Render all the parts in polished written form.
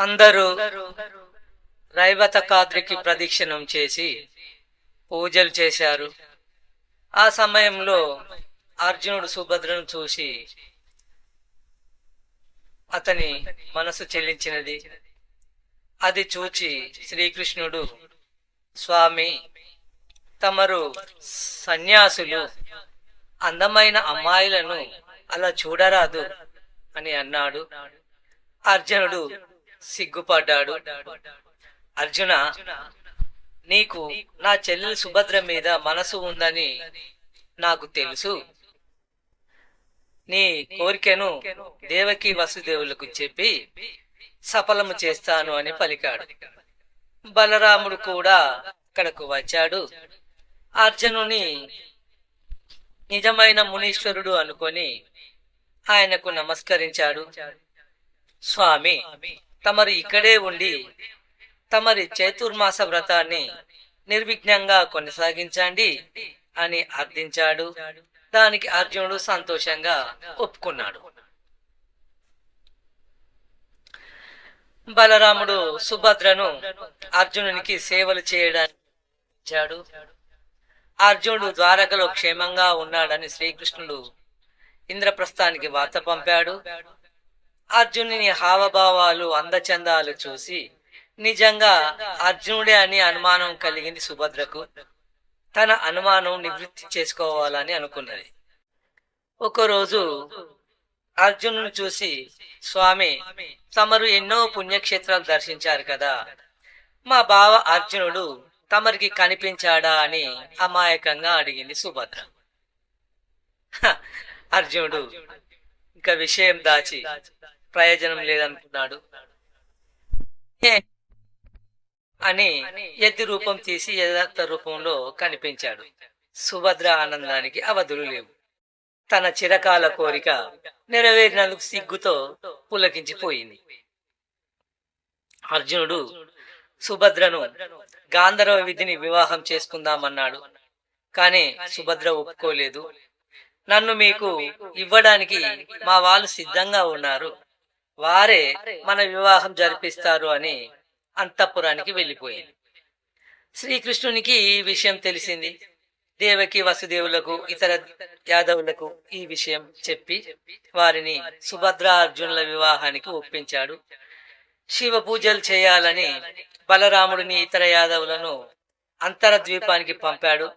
అందరూ రైవతకాద్రికి ప్రదక్షిణం చేసి పూజలు చేశారు. ఆ సమయంలో అర్జునుడు సుభద్రను చూసి అతని మనసు చెల్లించినది. అది చూచి శ్రీకృష్ణుడు, స్వామి, తమరు సన్యాసులు అందమైన అమ్మాయిలను అలా చూడరాదు అని అన్నాడు. అర్జునుడు సిగ్గుపడ్డాడు. అర్జున, నీకు నా చెల్లెలు సుభద్ర మీద మనసు ఉందని నాకు తెలుసు. నీ కోరికను దేవకి వసుదేవులకు చెప్పి సఫలము చేస్తాను అని పలికాడు. బలరాముడు కూడా అక్కడకు వచ్చాడు. అర్జునుని నిజమైన మునీశ్వరుడు అనుకొని ఆయనకు నమస్కరించాడు. స్వామి, తమరు ఇక్కడే ఉండి తమరి చతుర్మాస వ్రతాన్ని నిర్విఘ్నంగా కొనసాగించండి అని అర్థించాడు. దానికి అర్జునుడు సంతోషంగా ఒప్పుకున్నాడు. బలరాముడు సుభద్రను అర్జునునికి సేవలు చేయడానికి. అర్జునుడు ద్వారకలో క్షేమంగా ఉన్నాడని శ్రీకృష్ణుడు ఇంద్రప్రస్థానికి వార్త పంపాడు. అర్జునుని హావభావాలు అందచందాలు చూసి నిజంగా అర్జునుడే అని అనుమానం కలిగింది సుభద్రకు. తన అనుమానం నివృత్తి చేసుకోవాలని అనుకున్నది. ఒకరోజు అర్జునుని చూసి, స్వామి, తమరు ఎన్నో పుణ్యక్షేత్రాలు దర్శించారు కదా, మా బావ అర్జునుడు తమరికి కనిపించాడా అని అమాయకంగా అడిగింది సుభద్ర. అర్జునుడు ఇంకా విషయం దాచి ప్రయోజనం లేదనుకున్నాడు అని ఎత్తి రూపం తీసి యథార్థ రూపంలో కనిపించాడు. సుభద్ర ఆనందానికి అవధులు లేవు. తన చిరకాల కోరిక నెరవేరినందుకు సిగ్గుతో పులకించిపోయింది. అర్జునుడు సుభద్రను గాంధర్వ విధిని వివాహం చేసుకుందామన్నాడు. కానీ సుభద్ర ఒప్పుకోలేదు. నన్ను మీకు ఇవ్వడానికి మా వాళ్ళు సిద్ధంగా ఉన్నారు, వారే మన వివాహం జరిపిస్తారు అని అంతఃపురానికి వెళ్ళిపోయింది. శ్రీకృష్ణునికి ఈ విషయం తెలిసింది. దేవకి వసుదేవులకు ఇతర యాదవులకు ఈ విషయం చెప్పి వారిని సుభద్ర అర్జునుల వివాహానికి ఒప్పించాడు. శివ పూజలు చేయాలని బలరాముడిని ఇతర యాదవులను అంతరద్వీపానికి పంపాడు.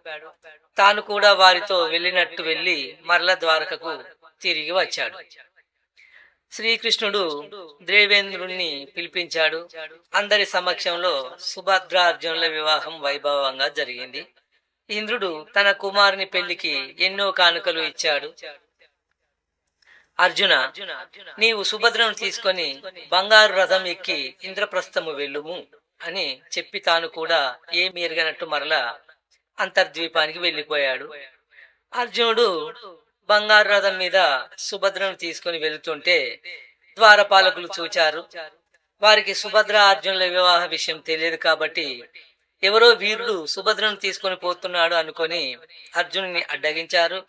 తాను కూడా వారితో వెళ్ళినట్టు వెళ్ళి మరల ద్వారకకు తిరిగి వచ్చాడు. శ్రీకృష్ణుడు దేవేంద్రుణ్ణి పిలిపించాడు. అందరి సమక్షంలో సుభద్ర అర్జునుల వివాహం వైభవంగా జరిగింది. ఇంద్రుడు తన కుమారుని పెళ్లికి ఎన్నో కానుకలు ఇచ్చాడు. అర్జున, నీవు సుభద్రను తీసుకొని బంగారు రథం ఎక్కి ఇంద్రప్రస్థము వెళ్ళుము అని చెప్పి తాను కూడా ఏమి ఎరగనట్టు మరలా అంతర్ద్వీపానికి వెళ్ళిపోయాడు. అర్జునుడు బంగారు రథం మీద సుభద్రను తీసుకుని వెళుతుంటే ద్వారపాలకులు చూచారు. వారికి సుభద్ర అర్జునుల వివాహ విషయం తెలియదు కాబట్టి ఎవరో వీరుడు సుభద్రను తీసుకొని పోతున్నాడు అనుకొని అర్జునుని అడ్డగించారు.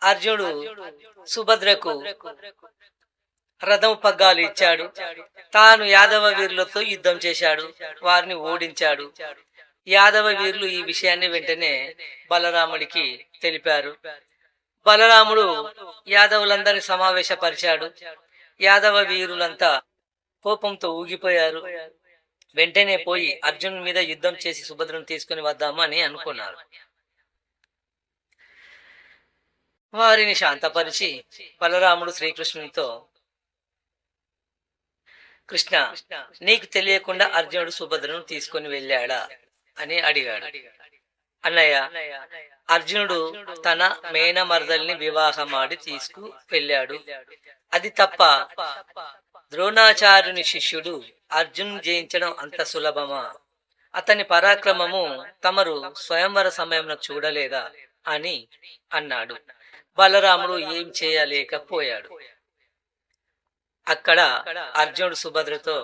అర్జునుడు సుభద్రకు రథం పగ్గాలు ఇచ్చాడు. తాను యాదవ వీరులతో యుద్ధం చేశాడు, వారిని ఓడించాడు. యాదవ వీరులు ఈ విషయాన్ని వెంటనే బలరాముడికి తెలిపారు. బలరాముడు యాదవులందరినీ సమావేశపరిచాడు. యాదవ వీరులంతా కోపంతో ఊగిపోయారు. వెంటనే పోయి అర్జునుడి మీద యుద్ధం చేసి సుభద్రను తీసుకుని వద్దాము అని అనుకున్నారు. వారిని శాంతపరిచి బలరాముడు శ్రీకృష్ణునితో, కృష్ణ, నీకు తెలియకుండా అర్జునుడు సుభద్రను తీసుకుని వెళ్ళాడా అని అడిగాడు. అన్నయ్య, అర్జునుడు తన మేనమర్దల్ని వివాహమాడి తీసుకు వెళ్ళాడు. అది తప్ప ద్రోణాచార్యుని శిష్యుడు అర్జును జయించడం అంత సులభమా? అతని పరాక్రమము తమరు స్వయంవర సమయంలో చూడలేదా అని అన్నాడు. బలరాముడు ఏం చేయలేకపోయాడు. అక్కడ అర్జునుడు సుభద్రతో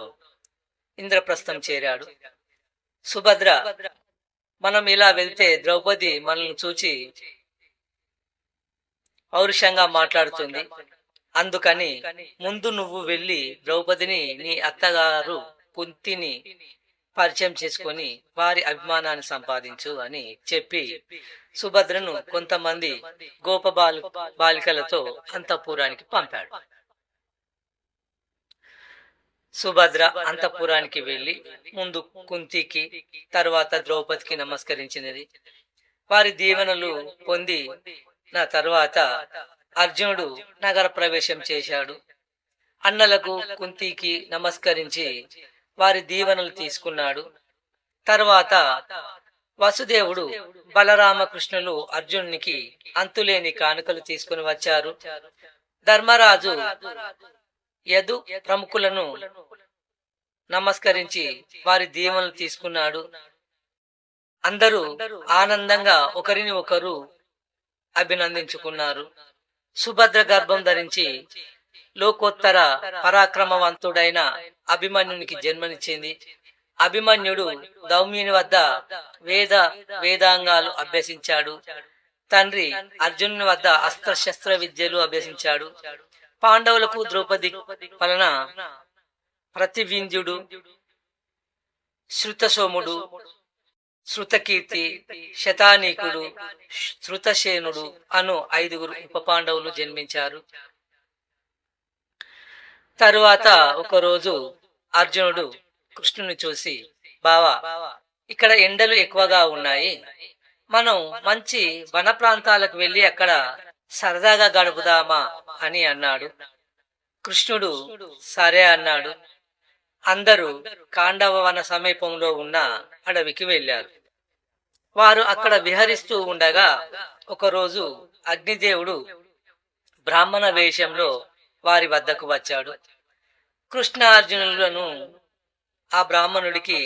ఇంద్రప్రస్థం చేరాడు. సుభద్ర, మనం ఇలా వెళ్తే ద్రౌపది మనల్ని చూచి పౌరుషంగా మాట్లాడుతుంది, అందుకని ముందు నువ్వు వెళ్ళి ద్రౌపదిని నీ అత్తగారు కుంతిని పరిచయం చేసుకొని వారి అభిమానాన్ని సంపాదించు అని చెప్పి సుభద్రను కొంతమంది బాలికలతో అంతఃపురానికి పంపాడు. సుభద్ర అంతఃపురానికి వెళ్లి ముందు కుంతికి తర్వాత ద్రౌపదికి నమస్కరించినది. వారి దీవెనలు పొంది నా తర్వాత అర్జునుడు నగర ప్రవేశం చేశాడు. అన్నలకు కుంతికి నమస్కరించి వారి దీవెనలు తీసుకున్నాడు. తర్వాత వసుదేవుడు బలరామకృష్ణులు అర్జునునికి అంతులేని కానుకలు తీసుకుని వచ్చారు. ధర్మరాజు యదు ప్రముఖులను నమస్కరించి వారి దీవెనలు తీసుకున్నాడు. అందరూ ఆనందంగా ఒకరిని ఒకరు అభినందించుకున్నారు. సుభద్ర గర్భం ధరించి లోకోత్తర పరాక్రమవంతుడైన అభిమన్యునికి జన్మనిచ్చింది. అభిమన్యుడు దౌమ్యుని వద్ద వేదాంగాలు అభ్యసించాడు. తండ్రి అర్జునుని వద్ద అస్త్రశస్త్ర విద్యలు అభ్యసించాడు. పాండవులకు ద్రౌపది వలన ప్రతివింధ్యుడు, శృతసోముడు, శృతకీర్తి, శతానీకుడు, శృతసేనుడు అను 5 ఉప పాండవులు జన్మించారు. తరువాత ఒకరోజు అర్జునుడు కృష్ణుని చూసి, బావా, ఇక్కడ ఎండలు ఎక్కువగా ఉన్నాయి, మనం మంచి వన ప్రాంతాలకు వెళ్ళి అక్కడ సరదాగా గడుపుదామా అని అన్నాడు. కృష్ణుడు సరే అన్నాడు. అందరూ కాండవ వన సమీపంలో ఉన్న అడవికి వెళ్ళారు. వారు అక్కడ విహరిస్తూ ఉండగా ఒకరోజు అగ్నిదేవుడు బ్రాహ్మణ వేషంలో వారి వద్దకు వచ్చాడు. కృష్ణార్జునులను ఆ బ్రాహ్మణుడికి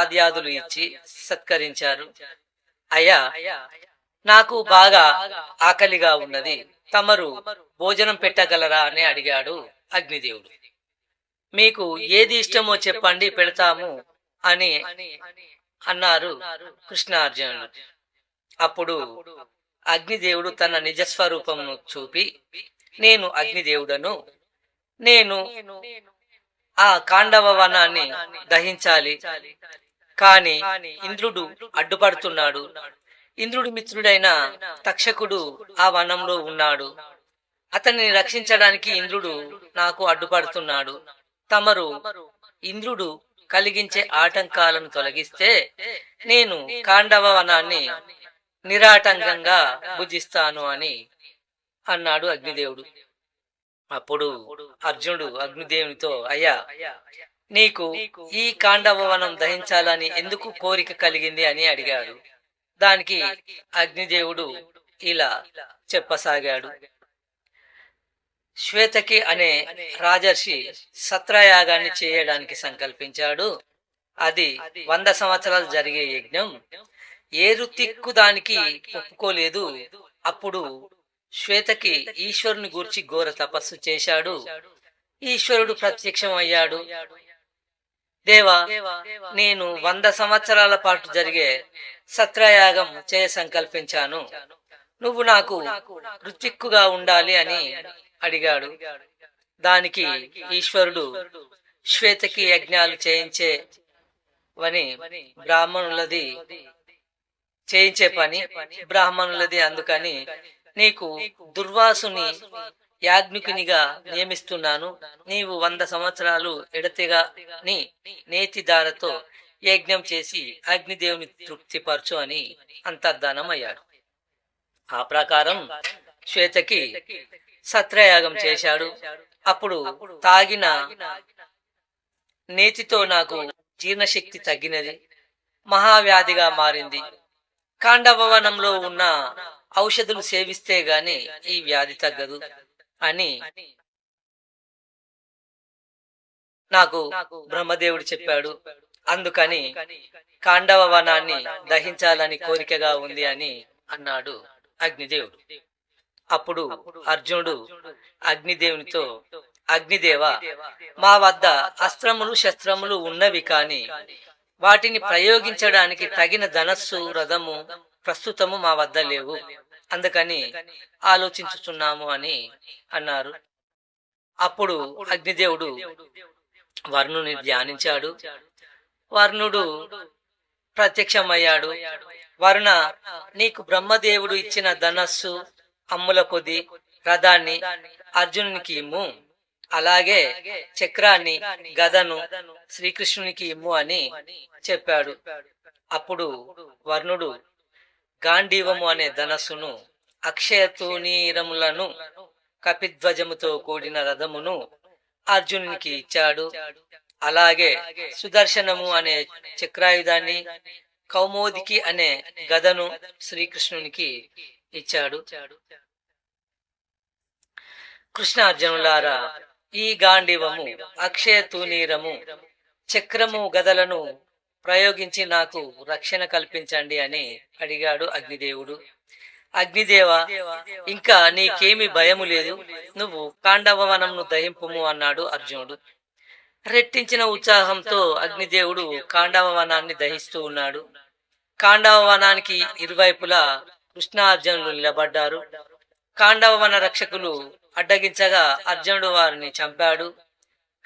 పాద్యాదులు ఇచ్చి సత్కరించారు. అయ్యా, నాకు బాగా ఆకలిగా ఉన్నది, తమరు భోజనం పెట్టగలరా అని అడిగాడు అగ్నిదేవుడు. మీకు ఏది ఇష్టమో చెప్పండి, పెడతాము అని అన్నారు కృష్ణార్జునులు. అప్పుడు అగ్నిదేవుడు తన నిజస్వరూపమును చూపి, నేను అగ్నిదేవుడను, నేను ఆ కాండవ వనాన్ని దహించాలి, కాని ఇంద్రుడు అడ్డుపడుతున్నాడు. ఇంద్రుడి మిత్రుడైన తక్షకుడు ఆ వనంలో ఉన్నాడు. అతన్ని రక్షించడానికి ఇంద్రుడు నాకు అడ్డుపడుతున్నాడు. తమరు ఇంద్రుడు కలిగించే ఆటంకాలను తొలగిస్తే నేను కాండవ వనాన్ని నిరాటంకంగా భుజిస్తాను అని అన్నాడు అగ్నిదేవుడు. అప్పుడు అర్జునుడు అగ్నిదేవునితో, అయ్యా, నీకు ఈ కాండవ వనం దహించాలని ఎందుకు కోరిక కలిగింది అని అడిగాడు. దానికి అగ్నిదేవుడు ఇలా చెప్పసాగాడు. శ్వేతకి అనే రాజర్షి సత్రయాగాన్ని చేయడానికి సంకల్పించాడు. అది 100 సంవత్సరాలు జరిగే యజ్ఞం. ఏ ఋత్విక్కు దానికి ఒప్పుకోలేదు. అప్పుడు శ్వేతకి ఈశ్వరుని గూర్చి ఘోర తపస్సు చేశాడు. ఈశ్వరుడు ప్రత్యక్షం అయ్యాడు. దేవా, నేను 100 సంవత్సరాల పాటు జరిగే సత్రయాగం చేయ సంకల్పించాను. నువ్వు నాకు ఋత్విక్కుగా ఉండాలి అని అడిగాడు. దానికి ఈశ్వరుడు, శ్వేతకి యజ్ఞాలు చేయించే పని బ్రాహ్మణులది, అందుకని నీకు దుర్వాసుని యాజ్ఞికునిగా నియమిస్తున్నాను. నీవు 100 సంవత్సరాలు ఎడతెగా నీ నేతిదారతో యజ్ఞం చేసి అగ్నిదేవుని తృప్తిపరచు అని అంతర్ధానం అయ్యాడు. ఆ ప్రకారం శ్వేతకి సత్రయాగం చేశాడు. అప్పుడు తాగిన నేతితో నాకు జీర్ణశక్తి తగ్గినది, మహావ్యాధిగా మారింది. కాండవవనంలో ఉన్న ఔషధులు సేవిస్తే గాని ఈ వ్యాధి తగ్గదు అని నాకు బ్రహ్మదేవుడు చెప్పాడు. అందుకని కాండవ వనాన్ని దహించాలని కోరికగా ఉంది అని అన్నాడు అగ్నిదేవుడు. అప్పుడు అర్జునుడు అగ్నిదేవునితో, అగ్నిదేవ, మా వద్ద అస్త్రములు శస్త్రములు ఉన్నవి, కాని వాటిని ప్రయోగించడానికి తగిన ధనస్సు రథము ప్రస్తుతము మా వద్ద లేవు. అందుకని ఆలోచించుచున్నాము అని అన్నారు. అప్పుడు అగ్నిదేవుడు వర్ణుని ధ్యానించాడు. వర్ణుడు ప్రత్యక్షమయ్యాడు. వరుణ, నీకు బ్రహ్మదేవుడు ఇచ్చిన ధనస్సు, అమ్ముల పొది, రథాన్ని అర్జునునికి ఇమ్ము, అలాగే చక్రాన్ని, గదను శ్రీకృష్ణునికి ఇమ్ము అని చెప్పాడు. అప్పుడు వర్ణుడు గాంధీవము అనే ధనస్సును, అక్షయ తూణీరములను, కపిధ్వజముతో కూడిన రథమును అర్జునునికి ఇచ్చాడు. అలాగే సుదర్శనము అనే చక్రాయుధాన్ని, కౌమోదికి అనే గదను శ్రీకృష్ణునికి ఇచ్చాడు. కృష్ణార్జునులారా, ఈ గాంధీవము, అక్షయ తూణీరము, చక్రము, గదలను ప్రయోగించి నాకు రక్షణ కల్పించండి అని అడిగాడు అగ్నిదేవుడు. అగ్నిదేవ, ఇంకా నీకేమి భయము లేదు, నువ్వు కాండవవనంను దహింపుము అన్నాడు అర్జునుడు. రెట్టించిన ఉత్సాహంతో అగ్నిదేవుడు కాండవవనాన్ని దహిస్తూ ఉన్నాడు. కాండవవనానికి ఇరువైపులా కృష్ణార్జునులు నిలబడ్డారు. కాండవవన రక్షకులు అడ్డగించగా అర్జునుడు వారిని చంపాడు.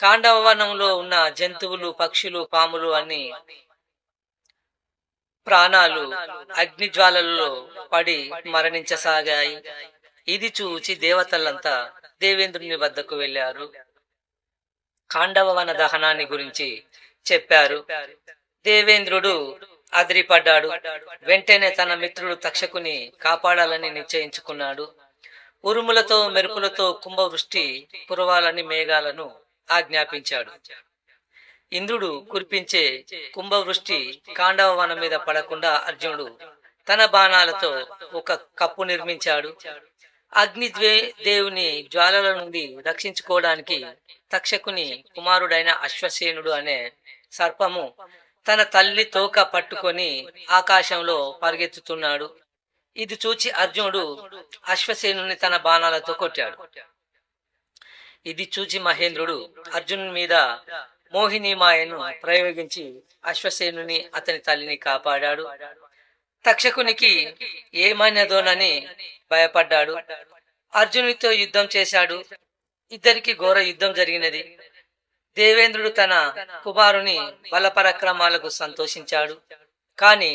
కాండవవనంలో ఉన్న జంతువులు, పక్షులు, పాములు అన్ని ప్రాణాలు అగ్నిజ్వాలల్లో పడి మరణించసాగాయి. ఇది చూచి దేవతలంతా దేవేంద్రుని వద్దకు వెళ్లారు. కాండవవన దహనాన్ని గురించి చెప్పారు. దేవేంద్రుడు అదిరిపడ్డాడు. వెంటనే తన మిత్రుడు తక్షకుని కాపాడాలని నిశ్చయించుకున్నాడు. ఉరుములతో, మెరుపులతో కుంభవృష్టి కురవాలని మేఘాలను ఆజ్ఞాపించాడు. ఇంద్రుడు కురిపించే కుంభవృష్టి కాండవవనం మీద పడకుండా అర్జునుడు తన బాణాలతో ఒక కప్పు నిర్మించాడు. అగ్ని దేవుని జ్వాలల నుండి రక్షించుకోవడానికి తక్షకుని కుమారుడైన అశ్వసేనుడు అనే సర్పము తన తల్లి తోక పట్టుకొని ఆకాశంలో పరిగెత్తుతున్నాడు. ఇది చూచి అర్జునుడు అశ్వసేనుని తన బాణాలతో కొట్టాడు. ఇది చూచి మహేంద్రుడు అర్జునుని మీద మోహిని మాయను ప్రయోగించి అశ్వసేనుని, అతని తల్లిని కాపాడాడు. తక్షకునికి ఏమైనదోనని భయపడ్డాడు. అర్జునుడితో యుద్ధం చేశాడు. ఇద్దరికి ఘోర యుద్ధం జరిగినది. దేవేంద్రుడు తన కుమారుని బలపరాక్రమాలకు సంతోషించాడు. కాని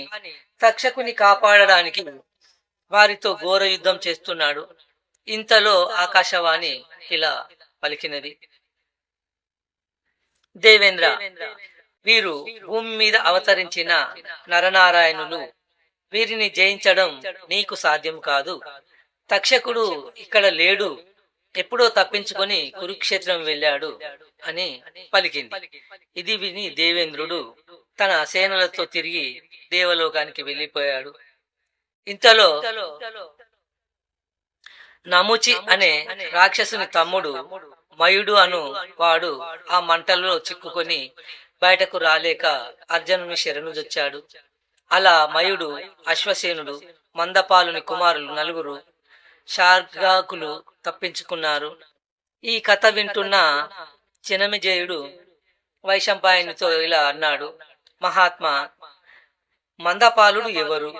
తక్షకుని కాపాడడానికి వారితో ఘోర యుద్ధం చేస్తున్నాడు. ఇంతలో ఆకాశవాణి ఇలా పలికినది: దేవేంద్ర, వీరు భూమి మీద అవతరించిన నరనారాయణులు. వీరిని జయించడం నీకు సాధ్యం కాదు. తక్షకుడు ఇక్కడ లేడు, ఎప్పుడో తప్పించుకొని కురుక్షేత్రం వెళ్ళాడు అని పలికింది. ఇది విని దేవేంద్రుడు తన సేనలతో తిరిగి దేవలోకానికి వెళ్ళిపోయాడు. ఇంతలో నముచి అనే రాక్షసుని తమ్ముడు మయుడు అను వాడు ఆ మంటల్లో చిక్కుకొని బయటకు రాలేక అర్జునుని శరణుజొచ్చాడు. అలా మయుడు, అశ్వసేనుడు, మందపాలుని కుమారులు నలుగురు శార్గాకులు తప్పించుకున్నారు. ఈ కథ వింటున్న జనమేజయుడు వైశంపాయనుతో ఇలా అన్నాడు: మహాత్మా, మందపాలుడు ఎవరు?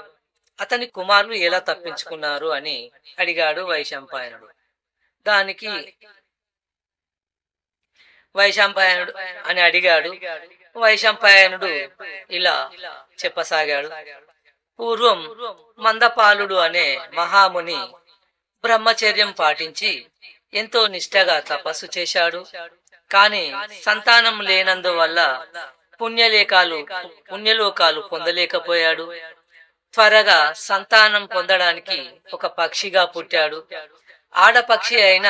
అతని కుమారులు ఎలా తప్పించుకున్నారు అని అడిగాడు వైశంపాయనుడు. దానికి వైశంపాయనుడు అని అడిగాడు. వైశంపాయనుడు ఇలా చెప్పసాగాడు: పూర్వం మందపాలుడు అనే మహాముని బ్రహ్మచర్యం పాటించి ఎంతో నిష్ఠగా తపస్సు చేశాడు. కాని సంతానం లేనందువల్ల పుణ్యలోకాలు పొందలేకపోయాడు. త్వరగా సంతానం పొందడానికి ఒక పక్షిగా పుట్టాడు. ఆడపక్షి అయిన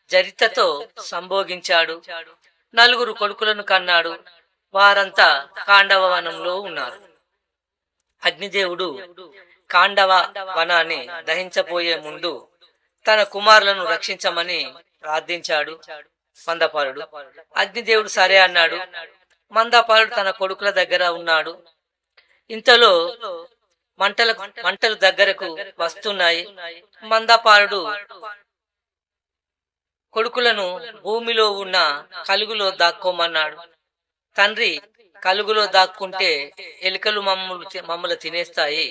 జరితతో సంభోగించాడు. నలుగురు కొడుకులను కన్నాడు. వారంతా కాండవవనంలో ఉన్నారు. అగ్నిదేవుడు కాండవ వనాన్ని దహించబోయే ముందు తన కుమారులను రక్షించమని ప్రార్థించాడు మందపాలుడు. అగ్నిదేవుడు సరే అన్నాడు. మందపాలుడు తన కొడుకుల దగ్గర ఉన్నాడు. ఇంతలో మంటలు దగ్గరకు వస్తున్నాయి. మందపాలుడు కొడుకులను భూమిలో ఉన్న కలుగులో దాక్కోమన్నాడు. తండ్రి, కలుగులో దాక్కుంటే ఎలుకలు మమ్మల్ని తినేస్తాయి,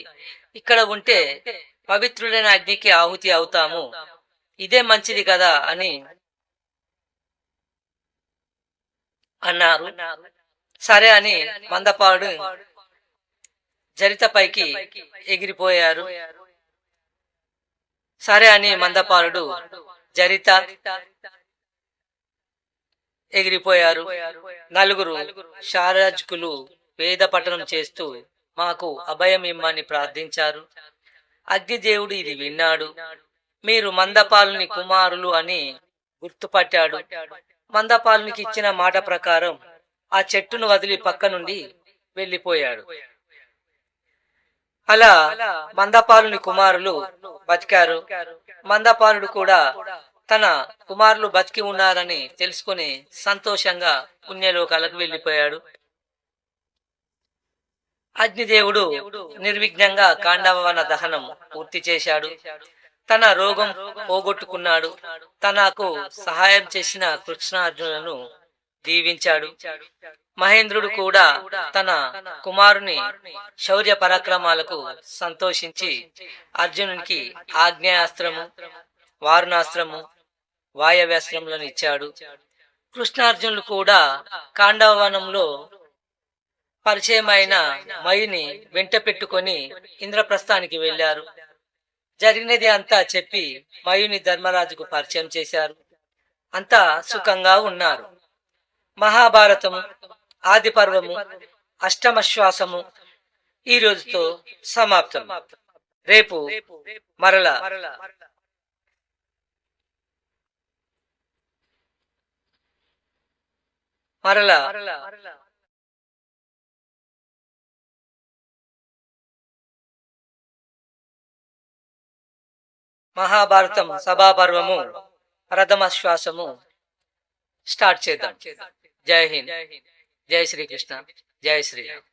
ఇక్కడ ఉంటే పవిత్రుడైన అగ్నికి ఆహుతి అవుతాము, ఇదే మంచిది కదా అని అన్నారు. సరే అని మందపాడు జరితపైకి ఎగిరిపోయారు. సరే అని మందపాలుడు జరిత ఎగిరిపోయారు. నలుగురు శారాజకులు వేద పఠనం చేస్తూ మాకు అభయం ఇమ్మని ప్రార్థించారు. అగ్నిదేవుడు ఇది విన్నాడు. మీరు మందపాలుని కుమారులు అని గుర్తుపట్టాడు. మందపాలునికి ఇచ్చిన మాట ప్రకారం ఆ చెట్టును వదిలి పక్క నుండి వెళ్ళిపోయాడు. అలా మందపాలుని కుమారులు బతికారు. మందపాలుడు కూడా తన కుమారులు బతికి ఉన్నారని తెలుసుకుని సంతోషంగా పుణ్యలోకాలకు వెళ్ళిపోయాడు. అగ్నిదేవుడు నిర్విఘ్నంగా కాండవవన దహనం పూర్తి చేశాడు. తన రోగం పోగొట్టుకున్నాడు. తనకు సహాయం చేసిన కృష్ణార్జునులను దీవించాడు. మహేంద్రుడు కూడా తన కుమారుని శౌర్య పరాక్రమాలకు సంతోషించి అర్జునునికి ఆగ్నేయాస్త్రము, వారుణాస్త్రము, వాయవ్యాస్త్రములను ఇచ్చాడు. కృష్ణార్జునులు కూడా కాండవవనంలో పరిచయమైన మయుని వెంట పెట్టుకొని ఇంద్రప్రస్థానికి వెళ్లారు. జరిగినది అంతా చెప్పి మయుని ధర్మరాజుకు పరిచయం చేశారు. అంతా సుఖంగా ఉన్నారు. మహాభారతము ఆది పర్వము అష్టమశ్వాసము ఈ రోజుతో సమాప్తం. రేపు మరలా మహాభారతం సభాపర్వము ప్రథమశ్వాసము స్టార్ట్ చేద్దాం. జై హింద్, జై శ్రీకృష్ణ, జై శ్రీరామ్.